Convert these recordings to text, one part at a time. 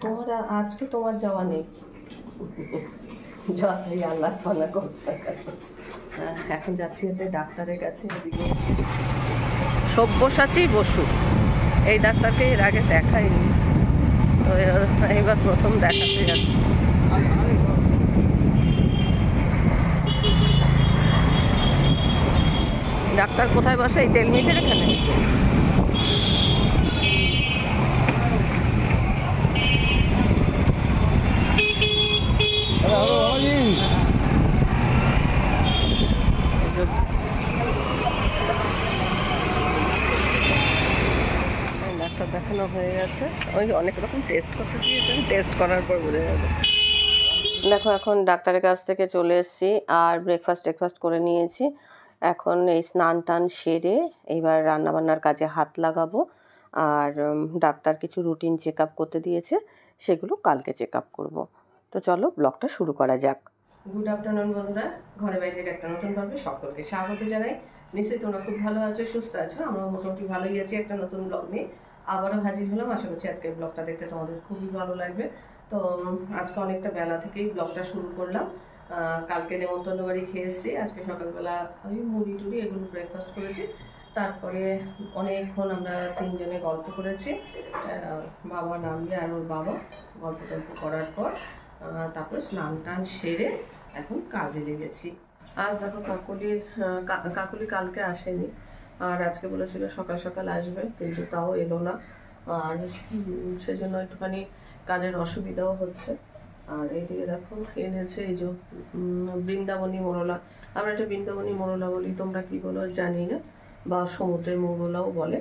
তোমার আজকে তোমার যাওয়া নেই, যতই আল্লাহ পাল্লা করতে। এখন যাচ্ছি হচ্ছে ডাক্তারের কাছে। এদিকে সব্যসাচী বসু, এই ডাক্তারকে এর আগে দেখাইনি, তো এবার প্রথম দেখাতে যাচ্ছি। ডাক্তার কোথায় বসে? এই তেল মিটের এখানে। ডাক্তার দেখানো হয়ে গেছে, ওই অনেক রকম টেস্ট করতে দিয়েছেন, টেস্ট করার পর বোঝা যাবে। দেখো এখন ডাক্তারের কাছ থেকে চলে এসেছি আর ব্রেকফাস্ট করে নিয়েছি। এখন এই স্নান টান সেরে এইবার রান্নাবান্নার কাজে হাত লাগাবো। আর ডাক্তার কিছু রুটিন চেক আপ করতে দিয়েছে, সেগুলো কালকে চেক আপ করবো। তো চলো ব্লগটা শুরু করা যাক। গুড আফটারনুন বন্ধুরা, ঘরে বাইরে একটা নতুন পর্বে সকলকে স্বাগত জানাই। নিশ্চয়ই তোমরা খুব ভালো আছো, সুস্থ আছো, আমরা মোটামুটি ভালোই আছি। একটা নতুন ব্লগ নিয়ে আবারও হাজির হলাম। আশা করছি আজকের ব্লগটা দেখতে তোমাদের খুবই ভালো লাগবে। তো আজকে অনেকটা বেলা থেকেই ব্লগটা শুরু করলাম। কালকে নেমন্তন্ন বাড়ি খেয়ে এসেছি, আজকে সকালবেলা ওই মুড়ি টুড়ি এগুলো ব্রেকফাস্ট করেছি। তারপরে অনেকক্ষণ আমরা তিনজনে গল্প করেছি, বাবা নামলে আর ওর বাবা গল্প টল্প করার পর তারপরে স্নান টান সেরে এখন কাজে লেগেছি। আজ দেখো কাকুলি কালকে আসেনি, আর আজকে বলেছিল সকাল সকাল আসবে, কিন্তু তাও এলো না। আর সেজন্য একটুখানি কাজের অসুবিধাও হচ্ছে। আর এইদিকে দেখো এনেছে এই যে বৃন্দাবনী মোরলা। আমরা এটা বৃন্দাবনী মোরলা বলি, তোমরা কি বলো জানি না, বা সমুদ্রের মোরলাও বলে।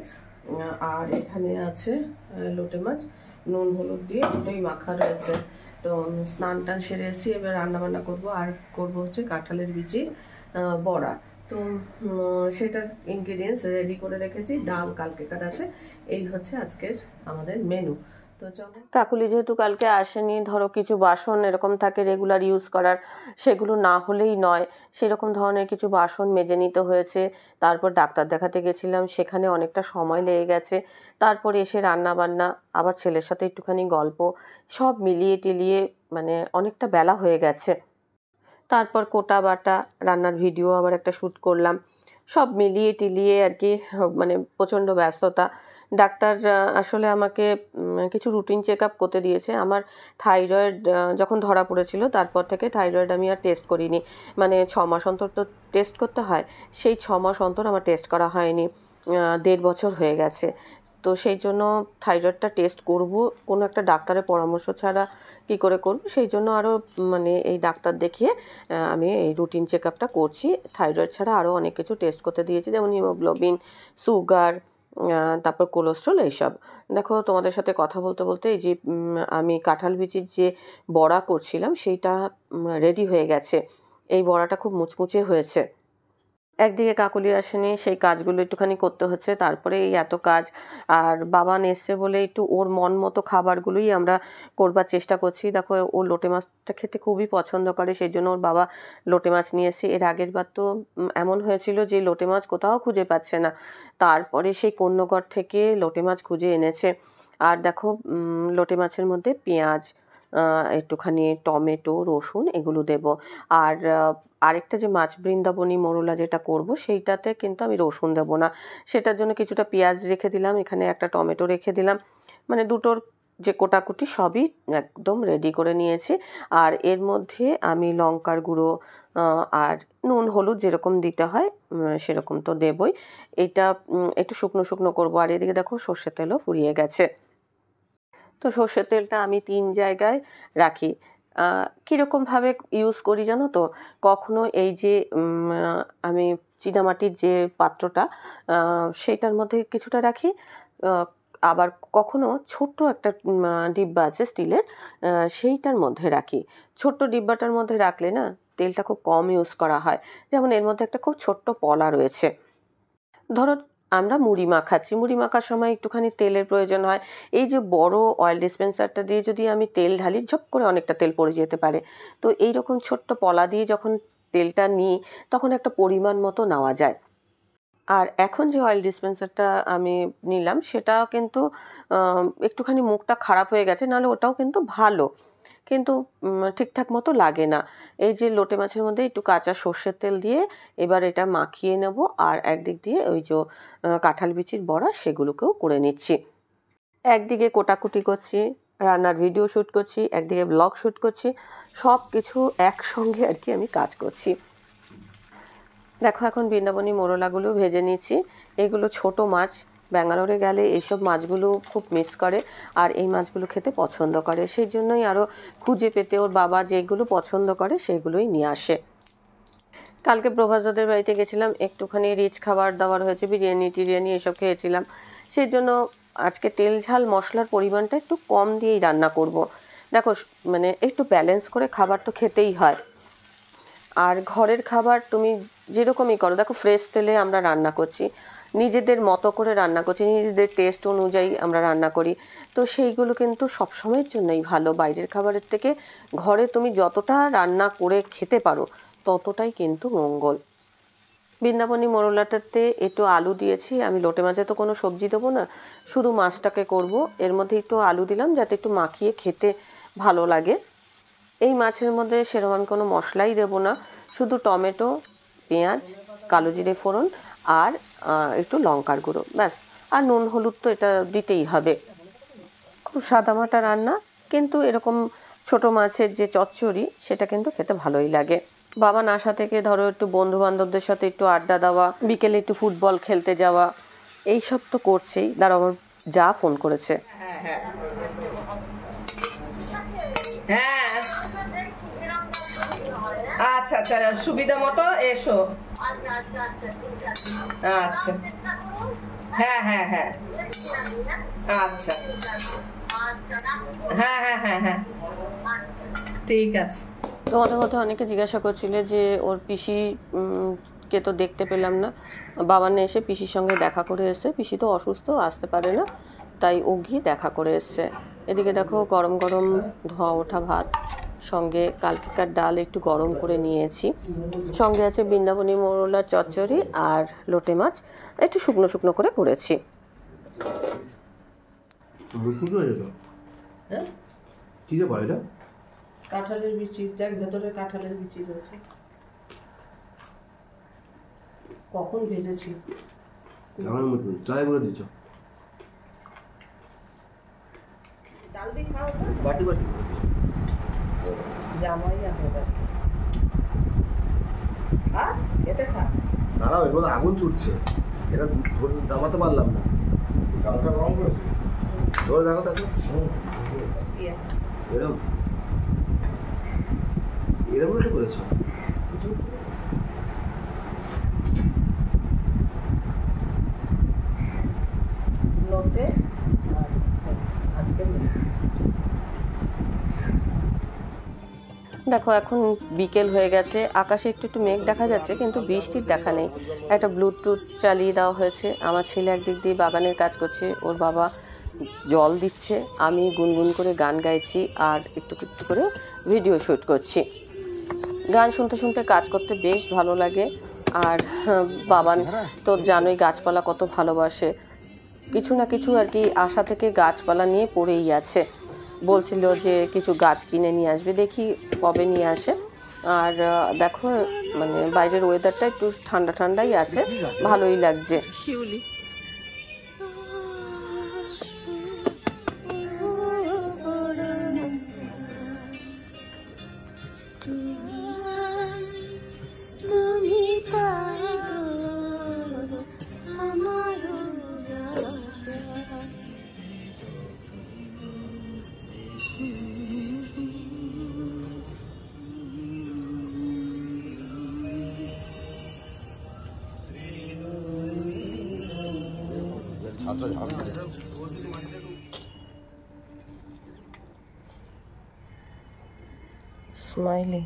আর এখানে আছে লোটে মাছ, নুন হলুদ দিয়ে দুটোই মাখা রয়েছে। তো স্নান টান সেরে এসেছি, এবার রান্নাবান্না করবো। আর করবো হচ্ছে কাঁঠালের বিচির বড়া। তো সেটার ইনগ্রিডিয়েন্টস রেডি করে রেখেছি, ডাল কালকেকার আছে। এই হচ্ছে আজকের আমাদের মেনু। তো চলো, কাকুলি যেহেতু কালকে আসেনি, ধরো কিছু বাসন এরকম থাকে রেগুলার ইউজ করার, সেগুলো না হলেই নয়, সেরকম ধরনের কিছু বাসন মেজে নিতে হয়েছে। তারপর ডাক্তার দেখাতে গেছিলাম, সেখানে অনেকটা সময় লেগে গেছে। তারপর এসে রান্না বান্না, আবার ছেলের সাথে একটুখানি গল্প, সব মিলিয়ে টিলিয়ে মানে অনেকটা বেলা হয়ে গেছে। তারপর কোটা বাটা, রান্নার ভিডিও আবার একটা শ্যুট করলাম, সব মিলিয়ে টিলিয়ে আর কি মানে প্রচণ্ড ব্যস্ততা। ডাক্তার আসলে আমাকে কিছু রুটিন চেক আপ করতে দিয়েছে। আমার থাইরয়েড যখন ধরা পড়েছিল তারপর থেকে থাইরয়েড আমি আর টেস্ট করিনি, মানে 6 মাস অন্তর তো টেস্ট করতে হয়, সেই 6 মাস অন্তর আমার টেস্ট করা হয়নি। 1.5 বছর হয়ে গেছে। তো সেই জন্য থাইরয়েডটা টেস্ট করব, কোনো একটা ডাক্তারের পরামর্শ ছাড়া কী করে করব, সেই জন্য আরও মানে এই ডাক্তার দেখিয়ে আমি এই রুটিন চেক আপটা করছি। থাইরয়েড ছাড়া আরও অনেক কিছু টেস্ট করতে দিয়েছি, যেমন হিমোগ্লোবিন, সুগার, তারপর কোলেস্ট্রল, এইসব। দেখো তোমাদের সাথে কথা বলতে বলতে এই যে আমি কাঁঠাল বিচির যে বড়া করছিলাম সেইটা রেডি হয়ে গেছে। এই বড়াটা খুব মুচমুচে হয়েছে। একদিকে কাকুলি আসেনি, সেই কাজগুলো একটুখানি করতে হচ্ছে, তারপরে এই এত কাজ। আর বাবান এসছে বলে একটু ওর মন মতো খাবারগুলোই আমরা করবার চেষ্টা করছি। দেখো ও লোটে মাছটা খেতে খুবই পছন্দ করে, সেই জন্য ওর বাবা লোটে মাছ নিয়ে এসছে। এর আগের বার তো এমন হয়েছিল যে লোটে মাছ কোথাও খুঁজে পাচ্ছে না, তারপরে সেই কন্যগড় থেকে লোটে মাছ খুঁজে এনেছে। আর দেখো লোটে মাছের মধ্যে পেঁয়াজ, একটুখানি টমেটো, রসুন এগুলো দেব। আর আরেকটা যে মাছ বৃন্দাবনী মোরলা যেটা করব, সেইটাতে কিন্তু আমি রসুন দেবো না। সেটার জন্য কিছুটা পেঁয়াজ রেখে দিলাম, এখানে একটা টমেটো রেখে দিলাম, মানে দুটোর যে কোটাকুটি সবই একদম রেডি করে নিয়েছি। আর এর মধ্যে আমি লঙ্কার গুঁড়ো আর নুন হলুদ যেরকম দিতে হয় সেরকম তো দেবই। এটা একটু শুকনো শুকনো করবো। আর এদিকে দেখো সর্ষের তেলও ফুরিয়ে গেছে। তো সর্ষের তেলটা আমি 3 জায়গায় রাখি। কীরকমভাবে ইউজ করি জানো তো? কখনো এই যে আমি চীনামাটির যে পাত্রটা সেইটার মধ্যে কিছুটা রাখি, আবার কখনো ছোট্ট একটা ডিব্বা আছে স্টিলের, সেইটার মধ্যে রাখি। ছোট্ট ডিব্বাটার মধ্যে রাখলে না তেলটা খুব কম ইউজ করা হয়। যেমন এর মধ্যে একটা খুব ছোট্ট পলা রয়েছে। ধরো আমরা মুড়ি মাখাচ্ছি, মুড়ি মাখার সময় একটুখানি তেলের প্রয়োজন হয়। এই যে বড় অয়েল ডিসপেন্সারটা দিয়ে যদি আমি তেল ঢালি, ঝপ করে অনেকটা তেল পড়ে যেতে পারে। তো এইরকম ছোট্ট পলা দিয়ে যখন তেলটা নিই, তখন একটা পরিমাণ মতো নেওয়া যায়। আর এখন যে অয়েল ডিসপেন্সারটা আমি নিলাম সেটা কিন্তু একটুখানি মুখটা খারাপ হয়ে গেছে, নাহলে ওটাও কিন্তু ভালো, কিন্তু ঠিকঠাক মতো লাগে না। এই যে লোটে মাছের মধ্যে একটু কাঁচা সর্ষের তেল দিয়ে এবার এটা মাখিয়ে নেব, আর একদিক দিয়ে ওই যে কাঁঠাল বিচির বড়া সেগুলোকেও করে নিচ্ছি। একদিকে কোটাকুটি করছি, রান্নার ভিডিও শ্যুট করছি, একদিকে ব্লগ শ্যুট করছি, সব কিছু একসঙ্গে আর কি আমি কাজ করছি। দেখো এখন বৃন্দাবনী মোরলাগুলো ভেজে নিচ্ছি। এগুলো ছোট মাছ, ব্যাঙ্গালোরে গেলে এইসব মাছগুলো খুব মিস করে আর এই মাছগুলো খেতে পছন্দ করে, সেই জন্যই আরও খুঁজে পেতে ওর বাবা যেগুলো পছন্দ করে সেগুলোই নিয়ে আসে। কালকে প্রভাসদাদের বাড়িতে গেছিলাম, একটুখানি রিচ খাবার দাবার হয়েছে, বিরিয়ানি টিরিয়ানি এসব খেয়েছিলাম, সেই জন্য আজকে তেল ঝাল মশলার পরিমাণটা একটু কম দিয়েই রান্না করব। দেখো মানে একটু ব্যালেন্স করে খাবার তো খেতেই হয়। আর ঘরের খাবার তুমি যেরকমই করো, দেখো ফ্রেশ তেলে আমরা রান্না করছি, নিজেদের মতো করে রান্না করছি, নিজেদের টেস্ট অনুযায়ী আমরা রান্না করি, তো সেইগুলো কিন্তু সবসময়ের জন্যই ভালো। বাইরের খাবারের থেকে ঘরে তুমি যতটা রান্না করে খেতে পারো ততটাই কিন্তু মঙ্গল। বৃন্দাবনী মোরলাটাতে একটু আলু দিয়েছি আমি, লোটে মাছে তো কোনো সবজি দেবো না, শুধু মাছটাকে করব, এর মধ্যে একটু আলু দিলাম যাতে একটু মাখিয়ে খেতে ভালো লাগে। এই মাছের মধ্যে সেরকম আমি কোনো মশলাই দেবো না, শুধু টমেটো, পেঁয়াজ, কালো জিরে ফোড়ন আর একটু লঙ্কার গুঁড়ো, ব্যাস। আর নুন হলুদ তো এটা দিতেই হবে। খুব সাদামাটা রান্না, কিন্তু এরকম ছোট মাছের যে চচ্চড়ি সেটা কিন্তু খেতে ভালোই লাগে। বাবা নাসা থেকে ধরো একটু বন্ধু বান্ধবদের সাথে একটু আড্ডা দেওয়া, বিকেলে একটু ফুটবল খেলতে যাওয়া, এইসব তো করছেই। দাঁড়াও, আমার যা ফোন করেছে। হ্যাঁ হ্যাঁ হ্যাঁ, আচ্ছা আচ্ছা, সুবিধা মতো এসো। আচ্ছা হ্যাঁ হ্যাঁ হ্যাঁ, আচ্ছা হ্যাঁ হ্যাঁ হ্যাঁ হ্যাঁ, ঠিক আছে। তোমাদের মধ্যে অনেকে জিজ্ঞাসা করছিলে যে ওর পিসি কে তো দেখতে পেলাম না। বাবানে এসে পিসির সঙ্গে দেখা করে এসছে, পিসি তো অসুস্থ, আসতে পারে না, তাই ও গিয়ে দেখা করে এসছে। এদিকে দেখো গরম গরম ধোয়া ওঠা ভাত, সঙ্গে কালকেকার ডাল একটু গরম করে নিয়েছি, সঙ্গে আছে বৃন্দাবনী মোরলার চচ্চড়ি আর লোটে মাছ একটু শুকনো শুকনো করে করেছি। কাঁঠালের বিচি, দেখ ভেতরে কাঁঠালের বিচি রয়েছে, কখন ভেজেছি, ট্রাই করে দিচ্ছ। ডাল দিয়ে খাও, বাটি বাটি জামাই হবে। আর এতে খা, দাঁড়াও, এর মধ্যে আগুন ছুটছে, এটা ধরে দামাতে পারলাম না। ডালটা গরম করেছে, ধরে দেখো দেখো, এরকম এরকম তো করেছো। লোটে আজকে দেখো এখন বিকেল হয়ে গেছে, আকাশে একটু একটু মেঘ দেখা যাচ্ছে কিন্তু বৃষ্টির দেখা নেই। একটা ব্লুটুথ চালিয়ে দেওয়া হয়েছে, আমার ছেলে একদিক দিয়ে বাগানের কাজ করছে, ওর বাবা জল দিচ্ছে, আমি গুনগুন করে গান গাইছি আর একটু একটু করে ভিডিও শ্যুট করছি। গান শুনতে শুনতে কাজ করতে বেশ ভালো লাগে। আর বাবান তো জানোই গাছপালা কত ভালোবাসে, কিছু না কিছু আর কি আশা থেকে গাছপালা নিয়ে পড়েই আছে। বলছিল যে কিছু গাছ কিনে নিয়ে আসবে, দেখি কবে নিয়ে আসে। আর দেখো মানে বাইরের ওয়েদারটা একটু ঠান্ডা ঠান্ডাই আছে, ভালোই লাগছে। শিউলি স্মাইলি।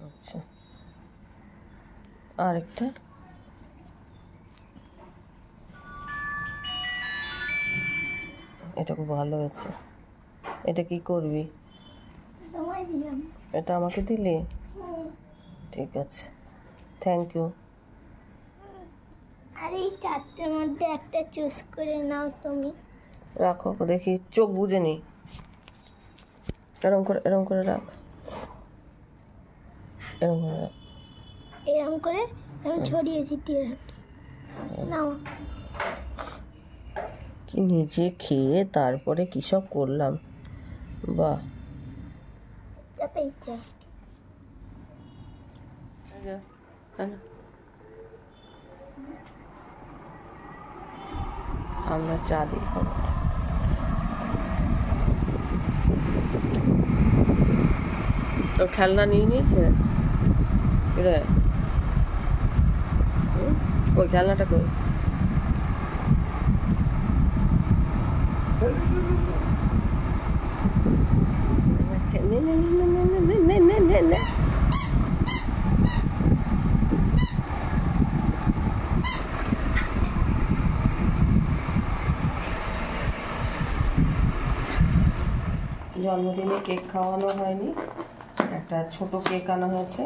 আচ্ছা আরেকটা, এটা খুব ভালো হয়েছে। এটা কি করবি? তোমায় দিলাম। এটা আমাকে দিলি? ঠিক আছে, থ্যাংক ইউ। আর এই চারটের মধ্যে একটা চুজ করে নাও তুমি। রাখো দেখি, চোখ বুঝে নি। এরম করে রাখ, এরম করে রাখ। এরকম করে আমি ছড়িয়ে ছিটিয়ে রাখি। নাও। কি নিজে খেয়ে তারপরে কি সব করলাম, বাহ। পেয়েছে আমরা চা দিই খাবো। তোর খেলনা নিয়ে নিয়েছে রে? কই খেলনাটা কই? নে নে নে নে নে নে নে নে নে। জন্মদিনে কেক খাওয়ানো হয়নি, একটা ছোট কেক আনা হয়েছে।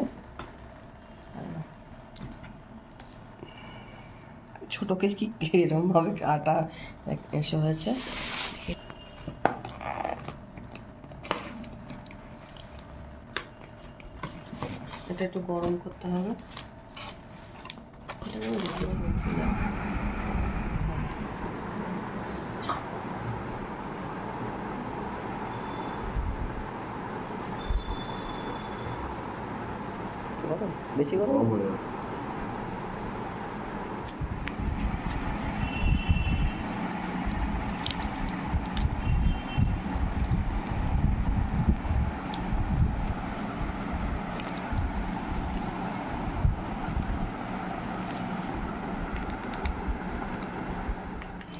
ছোট কেক কি এরকম ভাবে কাটা এসে হয়েছে। এটা একটু গরম করতে হবে। বেশি গরম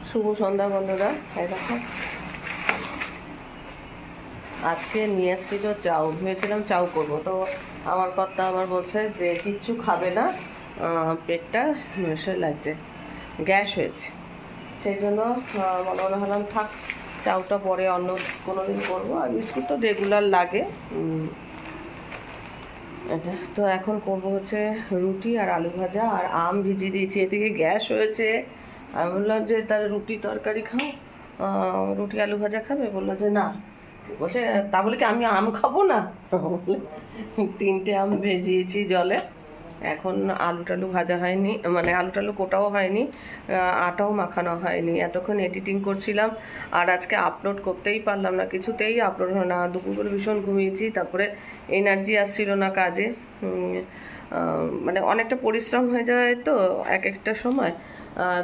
শুভ সন্ধ্যা বন্ধুরা। দেখো আজকে নিয়ে এসেছিল চাউ, ভেবেছিলাম চাউ করবো, তো আমার কর্তা আমার বলছে যে কিচ্ছু খাবে না, পেটটা মেশে লাগছে, গ্যাস হয়েছে, সেই জন্য মনে হলাম থাক চাউটা পরে অন্য কোনো দিন করবো। আর বিস্কুট তো রেগুলার লাগে। এটা তো এখন করবো হচ্ছে রুটি আর আলু ভাজা, আর আম ভিজিয়ে দিয়েছি, এদিকে গ্যাস হয়েছে। আমি বললাম যে তার রুটি তরকারি খাও, রুটি আলু ভাজা খাবে? বললো যে না। বলছে তা বলে কি আমি আম খাবো না? 3টে আম ভেজিয়েছি জলে, এখন আলু টালু ভাজা হয়নি, মানে আলু টালু কোটাও হয়নি, আটাও মাখানো হয়নি। এতক্ষণ এডিটিং করছিলাম, আর আজকে আপলোড করতেই পারলাম না, কিছুতেই আপলোড হয় না। দুপুরবেলা ভীষণ ঘুমিয়েছি, তারপরে এনার্জি আসছিল না কাজে, মানে অনেকটা পরিশ্রম হয়ে যায় তো এক একটা সময়,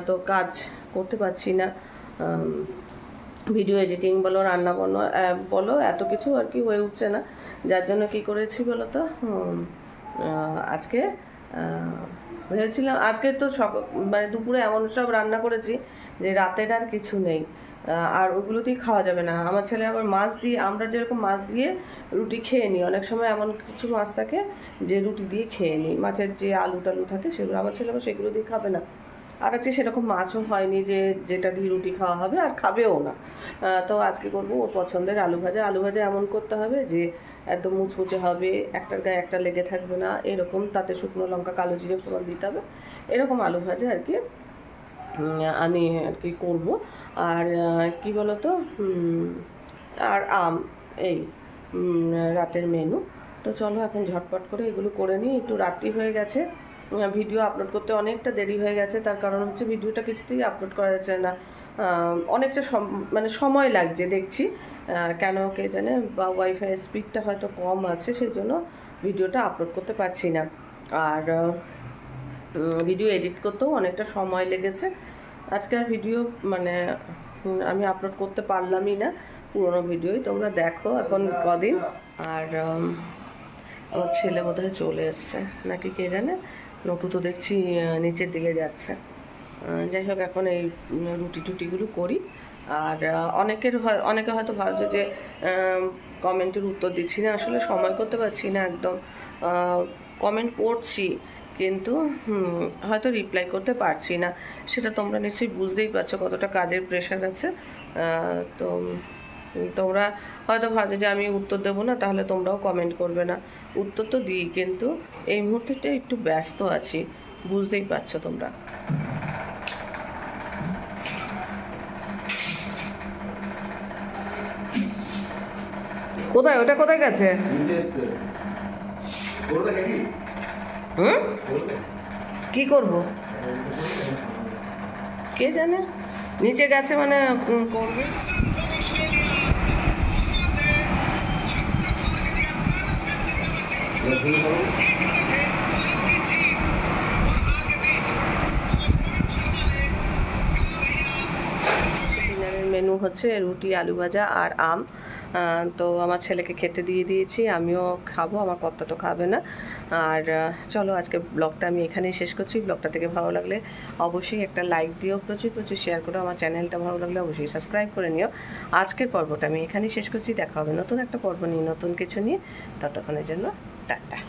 তো কাজ করতে পারছি না। ভিডিও এডিটিং বলো, রান্না বলো, এত কিছু আর কি হয়ে উঠছে না। যার জন্য কি করেছি বলো তো, আজকে ভেবেছিলাম আজকে তো মানে দুপুরে এমন সব রান্না করেছি যে রাতের আর কিছু নেই, আর ওগুলোতেই খাওয়া যাবে না। আমার ছেলে আবার মাছ দিয়ে, আমরা যেরকম মাছ দিয়ে রুটি খেয়ে নিই, অনেক সময় এমন কিছু মাছ থাকে যে রুটি দিয়ে খেয়ে নিই, মাছের যে আলু টালু থাকে সেগুলো, আমার ছেলে আবার সেগুলো দিয়ে খাবে না। আর আজকে সেরকম মাছও হয়নি যে যেটা দিয়ে রুটি খাওয়া হবে, আর খাবেও না। তো আজকে করবো ওর পছন্দের আলু ভাজা। আলু ভাজা এমন করতে হবে যে একদম মুচমুচে হবে, একটার গায়ে একটা লেগে থাকবে না এরকম, তাতে শুকনো লঙ্কা কালো জিরে ফোড়ন দিতে হবে, এরকম আলু ভাজা আর কি আমি আর কি করবো। আর কি বলতো, আর আম, এই রাতের মেনু। তো চলো এখন ঝটপট করে এগুলো করে নিই, একটু রাত্রি হয়ে গেছে, ভিডিও আপলোড করতে অনেকটা দেরি হয়ে গেছে। তার কারণ হচ্ছে ভিডিওটা কিছুতেই আপলোড করা যাচ্ছে না, অনেকটা মানে সময় লাগছে দেখছি, কেন কে জানে, বা ওয়াইফাই স্পিডটা হয়তো কম আছে, সেই জন্য ভিডিওটা আপলোড করতে পারছি না। আর ভিডিও এডিট করতেও অনেকটা সময় লেগেছে। আজকে আর ভিডিও মানে আমি আপলোড করতে পারলামই না, পুরোনো ভিডিওই তোমরা দেখো এখন কদিন। আর আমার ছেলে বোধহয় চলে এসছে নাকি কে জানে, নটু তো দেখছি নিচের দিকে যাচ্ছে। যাই হোক এখন এই রুটি টুটিগুলো করি। আর অনেকে হয়তো ভাবছে যে কমেন্টের উত্তর দিচ্ছি না, আসলে সময় করতে পারছি না একদম। কমেন্ট পড়ছি কিন্তু হয়তো রিপ্লাই করতে পারছি না, সেটা তোমরা নিশ্চয়ই বুঝতেই পারছো কতটা কাজের প্রেশার আছে। তো তোমরা হয়তো ভাবছো যে আমি উত্তর দেবো না, তাহলে তোমরাও কমেন্ট করবে না। উত্তর তো দিই, কিন্তু এই মুহূর্তে একটু ব্যস্ত আছি, বুঝতেই পারছো তোমরা। কোথায় ওটা, কোথায় গেছে? হুম, কি করব কে জানে, নিচে গেছে মানে করবে। ডিনারের মেনু হচ্ছে রুটি, আলু ভাজা আর আম। তো আমার ছেলেকে খেতে দিয়ে দিয়েছি, আমিও খাবো, আমার কর্তা তো খাবে না। আর চলো আজকে ব্লগটা আমি এখানেই শেষ করছি। ব্লগটা থেকে ভালো লাগলে অবশ্যই একটা লাইক দিও, প্রচুর প্রচুর শেয়ার করো। আমার চ্যানেলটা ভালো লাগলে অবশ্যই সাবস্ক্রাইব করে নিও। আজকের পর্বটা আমি এখানেই শেষ করছি, দেখা হবে নতুন একটা পর্ব নিয়ে, নতুন কিছু নিয়ে। ততক্ষণের জন্য টাটা।